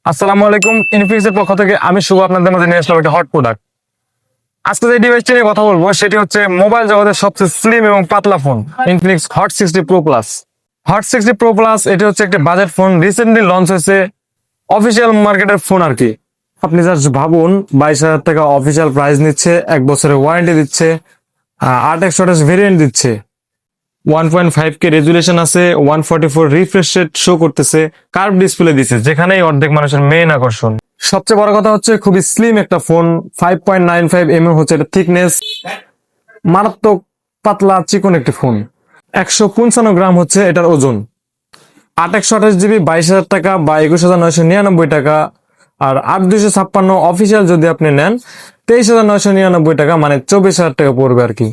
আসসালামু আলাইকুম। ইনফিনিক্সের পক্ষ থেকে আমি শুভ আপনাদের মধ্যে নিয়ে আসলাম একটা হট প্রোডাক্ট। আজকে যে ডিভাইসটি নিয়ে কথা বলবো সেটি হচ্ছে মোবাইল জগতের সবচেয়ে স্লিম এবং পাতলা phone, Infinix hot 60 pro plus. Hot 60 pro plus এটি হচ্ছে একটা বাজেট ফোন, রিসেন্টলি লঞ্চ হয়েছে, অফিসিয়াল মার্কেটের ফোন আর কি। আপনি জাস্ট ভাবুন, 22,000 টাকা অফিসিয়াল প্রাইস নিচ্ছে, 1 বছরের ওয়ারেন্টি দিচ্ছে, 8 ভেরিয়েন্ট দিচ্ছে, 1.5K রেজুলেশন আছে, 144 রিফ্রেশ রেট শো করতেছে, কার্ভ ডিসপ্লে দিছে, যেখানেই অর্ধেক মানুষের মেইন আকর্ষণ। সবচেয়ে বড় কথা হচ্ছে খুবই স্লিম একটা ফোন, 5.95 হচ্ছে এটা থিকনেস, মারাত্মক পাতলা চিকন একটি ফোন। 155 গ্রাম হচ্ছে এটার ওজন। 8 128 জিবি 22,000 টাকা বা 21,999 টাকা, আর 8 256 অফিসিয়াল যদি আপনি নেন 23,999 টাকা, মানে 24,000 টাকা পড়বে আর কি।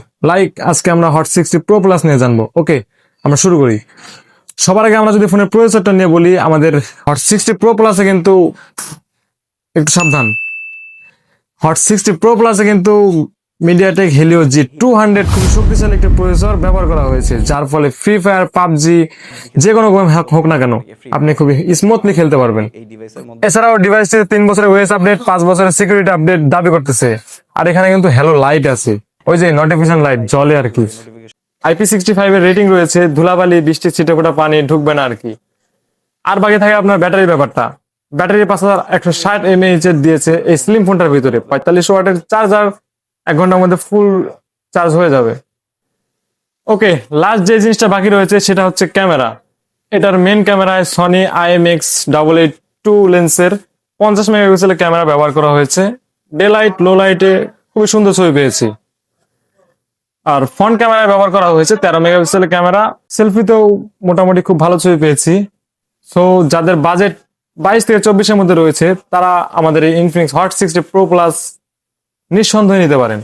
আজকে আমরা হট 60 প্রো প্লাস নিয়ে জানবো। ওকে, আমরা শুরু করি। সবার আগে আমরা যদি ফোনের প্রসেসরটা নিয়ে বলি, আমাদের হট 60 প্রো প্লাসে কিন্তু একটু সাবধান, হট 60 প্রো প্লাসে কিন্তু মিডিয়াটেক হেলিও G200 খুবই শক্তিশালী একটি প্রসেসর ব্যবহার করা হয়েছে, যার ফলে ফ্রি ফায়ার, পাবজি যে কোনো গেম হোক না কেন আপনি খুবই স্মুথলি খেলতে পারবেন। এছাড়াও ডিভাইসটি 3 বছরের ওএস আপডেট, 5 বছরের সিকিউরিটি আপডেট দাবি করতেছে। আর এখানে কিন্তু হ্যালো লাইট আছে, ওই যে নোটিফিকেশন লাইট জ্বলে আর কি। IP65 এর রেটিং রয়েছে, ধুলাবালি, বৃষ্টি, ছিটেফোঁটা পানি ঢুকবে না আর কি। আর বাকি থাকে আপনার ব্যাটারির ব্যাপারটা। ব্যাটারি 5160 mAh এর দিয়েছে এই স্লিম ফোনটার ভিতরে, 45 ওয়াটের চার্জার, 1 ঘন্টার মধ্যে ফুল চার্জ হয়ে যাবে। ওকে, লাস্ট যে জিনিসটা বাকি রয়েছে সেটা হচ্ছে ক্যামেরা। এটার মেন ক্যামেরায় সনি IMX882 লেন্সের 50 মেগাপিক্সেলের ক্যামেরা ব্যবহার করা হয়েছে। ডে লাইট, লো লাইটে খুবই সুন্দর ছবি পেয়েছি। আর ফ্রন্ট ক্যামেরায় ব্যবহার করা হয়েছে 13 মেগাপিক্সেলের ক্যামেরা। সেলফিতেও মোটামুটি খুব ভালো ছবি পেয়েছি। সো যাদের বাজেট 22 থেকে 24-এর মধ্যে রয়েছে, তারা আমাদের এই ইনফিনিক্স হট 60 প্রো প্লাস নিঃসন্দেহে নিতে পারেন।